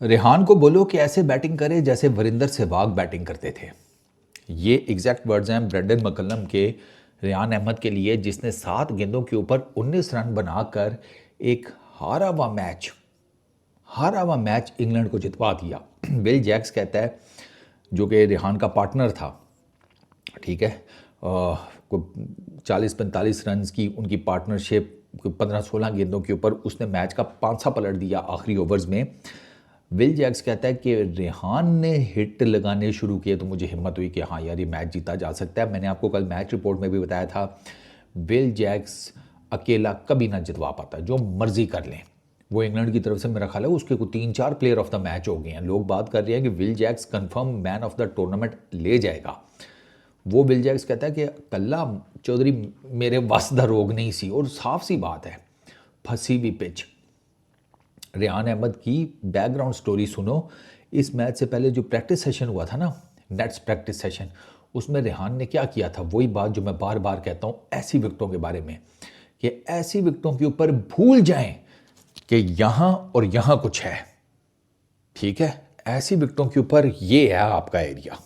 रेहान को बोलो कि ऐसे बैटिंग करे जैसे वरिंदर सहवाग बैटिंग करते थे। ये एग्जैक्ट वर्ड्स हैं ब्रेंडन मैकलम के रेहान अहमद के लिए, जिसने 7 गेंदों के ऊपर 19 रन बनाकर एक हारा हुआ मैच इंग्लैंड को जितवा दिया। बिल जैक्स कहता है, जो कि रेहान का पार्टनर था, ठीक है, को 40-45 रन की उनकी पार्टनरशिप, 15-16 गेंदों के ऊपर उसने मैच का पांसा पलट दिया आखिरी ओवर्स में। विल जैक्स कहता है कि रेहान ने हिट लगाने शुरू किए तो मुझे हिम्मत हुई कि हाँ यार, ये मैच जीता जा सकता है। मैंने आपको कल मैच रिपोर्ट में भी बताया था, विल जैक्स अकेला कभी ना जितवा पाता, जो मर्जी कर लें। वो इंग्लैंड की तरफ से मेरा ख्याल है उसके को 3-4 प्लेयर ऑफ द मैच हो गए हैं। लोग बात कर रहे हैं कि Will Jacks confirm man of the tournament ले जाएगा। वो विल जैक्स कहता है कि कल्ला चौधरी मेरे वस दा रोग नहीं सी, और साफ सी बात है, फंसी हुई पिच। रेहान अहमद की बैकग्राउंड स्टोरी सुनो। इस मैच से पहले जो प्रैक्टिस सेशन हुआ था ना, नेट्स प्रैक्टिस सेशन, उसमें रेहान ने क्या किया था, वही बात जो मैं बार बार कहता हूँ ऐसी विकेटों के बारे में, कि ऐसी विकेटों के ऊपर भूल जाएं कि यहां और यहां कुछ है। ठीक है, ऐसी विकेटों के ऊपर ये है आपका एरिया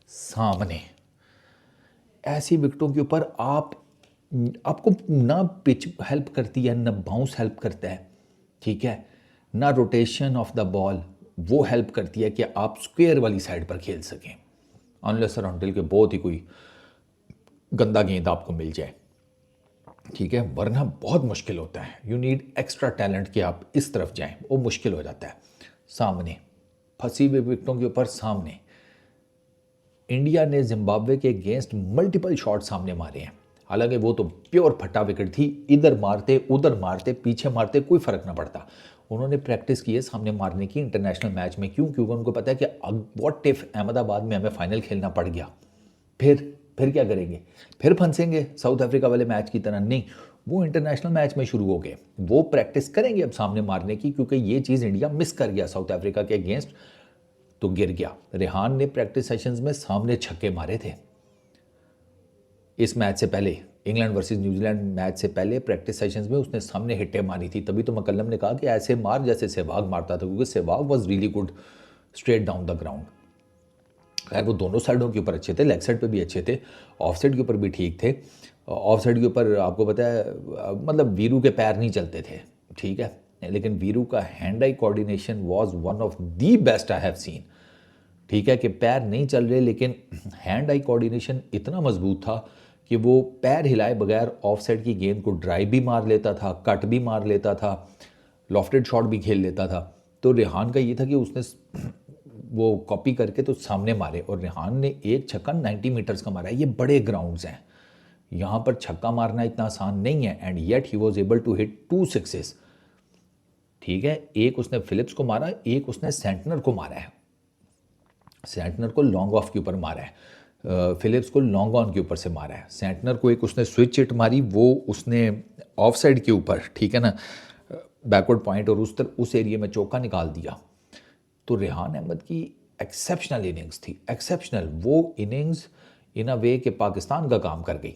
सामने। ऐसी विकेटों के ऊपर आपको ना पिच हेल्प करती है, ना बाउंस हेल्प करता है, ठीक है, ना रोटेशन ऑफ द बॉल वो हेल्प करती है कि आप स्क्वायर वाली साइड पर खेल सकें, अनलेस और अनटिल के बहुत ही कोई गंदा गेंद आपको मिल जाए, ठीक है, वरना बहुत मुश्किल होता है। यू नीड एक्स्ट्रा टैलेंट कि आप इस तरफ जाएं, वो मुश्किल हो जाता है। सामने फंसी हुई विकेटों के ऊपर सामने इंडिया ने जिम्बाब्वे के अगेंस्ट मल्टीपल शॉट सामने मारे हैं। हालांकि वो तो प्योर फटा विकेट थी, इधर मारते उधर मारते पीछे मारते कोई फर्क ना पड़ता। उन्होंने प्रैक्टिस की है सामने मारने की इंटरनेशनल मैच में। क्यों? क्योंकि उनको पता है कि व्हाट इफ अहमदाबाद में हमें फाइनल खेलना पड़ गया, फिर क्या करेंगे? फिर फंसेंगे साउथ अफ्रीका वाले मैच की तरह? नहीं, वो इंटरनेशनल मैच में शुरू हो गए, वो प्रैक्टिस करेंगे अब सामने मारने की, क्योंकि ये चीज़ इंडिया मिस कर गया साउथ अफ्रीका के अगेंस्ट, तो गिर गया। रेहान ने प्रैक्टिस सेशंस में सामने छक्के मारे थे। इस मैच से पहले, इंग्लैंड वर्सेस न्यूजीलैंड मैच से पहले प्रैक्टिस सेशंस में उसने सामने हिट्टे मारी थी। तभी तो मकल्लम ने कहा कि ऐसे मार जैसे सहवाग मारता था, क्योंकि Sehwag was really good straight down the ground. खैर वो दोनों साइडों के ऊपर अच्छे थे, लेग साइड पे भी अच्छे थे, ऑफ साइड के ऊपर भी ठीक थे। ऑफ साइड के ऊपर आपको पता है, मतलब वीरू के पैर नहीं चलते थे, ठीक है, लेकिन वीरू का hand eye coordination was one of the best I have seen. ठीक है कि पैर नहीं चल रहे, लेकिन हैंड आई कोऑर्डिनेशन इतना मजबूत था कि वो पैर हिलाए बगैर ऑफ साइड की गेंद को ड्राइव भी मार लेता था, कट भी मार लेता था, लॉफ्टेड शॉट भी खेल लेता था। तो रेहान का ये था कि उसने वो कॉपी करके तो सामने मारे, और रेहान ने एक छक्का 90 मीटर्स का मारा है। ये बड़े ग्राउंड्स हैं, यहाँ पर छक्का मारना इतना आसान नहीं है, and yet he was able to hit 2 sixes. ठीक है, एक उसने फिलिप्स को मारा, एक उसने सेंटनर को मारा है। सेंटनर को लॉन्ग ऑफ के ऊपर मारा है, फिलिप्स को लॉन्ग ऑन के ऊपर से मारा है। सेंटनर को एक उसने स्विच हिट मारी, वो उसने ऑफ साइड के ऊपर, ठीक है ना, बैकवर्ड पॉइंट, और उस एरिया में चौका निकाल दिया। तो रेहान अहमद की एक्सेप्शनल इनिंग्स थी, एक्सेप्शनल। वो इनिंग्स इन अ वे के पाकिस्तान का काम कर गई।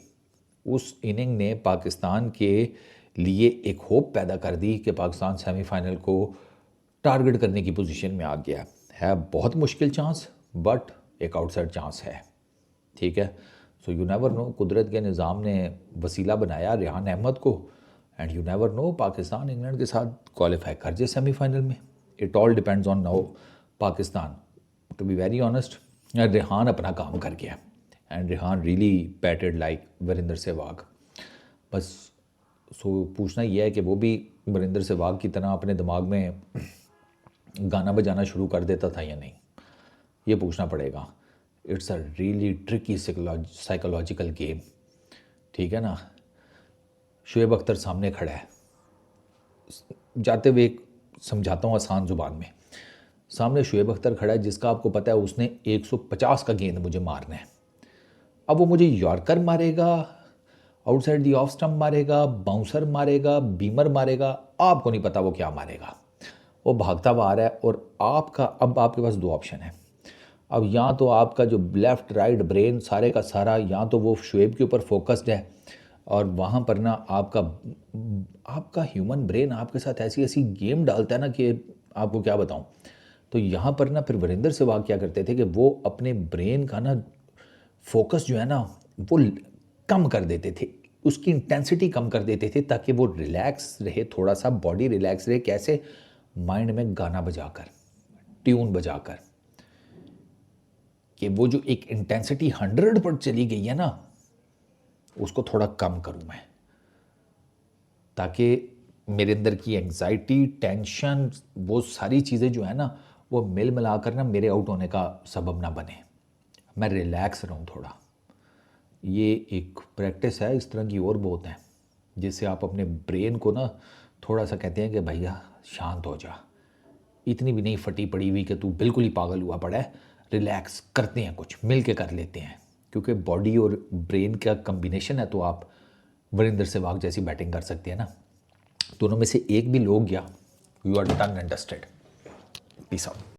उस इनिंग ने पाकिस्तान के लिए एक होप पैदा कर दी कि पाकिस्तान सेमीफाइनल को टारगेट करने की पोजीशन में आ गया है। बहुत मुश्किल चांस, बट एक आउटसाइड चांस है, ठीक है। सो यू नेवर नो, कुदरत के निज़ाम ने वसीला बनाया रेहान अहमद को, and you never know, Pakistan England के साथ क्वालिफाई कर जाए सेमीफाइनल में। It all depends on now Pakistan. To be very honest, Rehan अपना काम कर गया, and Rehan really batted like Virender Sehwag. बस सो पूछना यह है कि वो भी वरिंदर सहवाग की तरह अपने दिमाग में गाना बजाना शुरू कर देता था या नहीं, ये पूछना पड़ेगा। It's a really tricky psychological game, ठीक है ना। शुएब अख्तर सामने खड़ा है, जाते हुए एक समझाता हूँ आसान ज़ुबान में। सामने शुएब अख्तर खड़ा है, जिसका आपको पता है उसने 150 का गेंद मुझे मारना है। अब वो मुझे यॉर्कर मारेगा, आउटसाइड दी ऑफ स्टंप मारेगा, बाउंसर मारेगा, बीमर मारेगा, आपको नहीं पता वो क्या मारेगा। वो भागता हुआ आ रहा है, और अब आपके पास 2 ऑप्शन है। अब या तो आपका जो लेफ़्ट राइट ब्रेन सारे का सारा, या तो वो शुएब के ऊपर फोकस्ड है, और वहाँ पर ना आपका ह्यूमन ब्रेन आपके साथ ऐसी ऐसी गेम डालता है ना कि आपको क्या बताऊँ। तो यहाँ पर ना फिर वीरेंद्र सहवाग क्या करते थे कि वो अपने ब्रेन का ना फोकस जो है ना वो कम कर देते थे, उसकी इंटेंसिटी कम कर देते थे ताकि वो रिलैक्स रहे, थोड़ा सा बॉडी रिलैक्स रहे। कैसे? माइंड में गाना बजाकर, ट्यून बजाकर, कि वो जो एक इंटेंसिटी 100 पर चली गई है ना उसको थोड़ा कम करूं मैं, ताकि मेरे अंदर की एंजाइटी, टेंशन, वो सारी चीज़ें जो है ना वो मिल मिलाकर ना मेरे आउट होने का सबब ना बने, मैं रिलैक्स रहूं थोड़ा। ये एक प्रैक्टिस है, इस तरह की और बहुत है, जिससे आप अपने ब्रेन को ना थोड़ा सा कहते हैं कि भैया शांत हो जा, इतनी भी नहीं फटी पड़ी हुई कि तू बिल्कुल ही पागल हुआ पड़ा है, रिलैक्स करते हैं, कुछ मिल के कर लेते हैं। क्योंकि बॉडी और ब्रेन का कम्बिनेशन है, तो आप वीरेंद्र सहवाग जैसी बैटिंग कर सकते हैं ना। दोनों में से एक भी लोग गया, you are done and dusted. Peace out.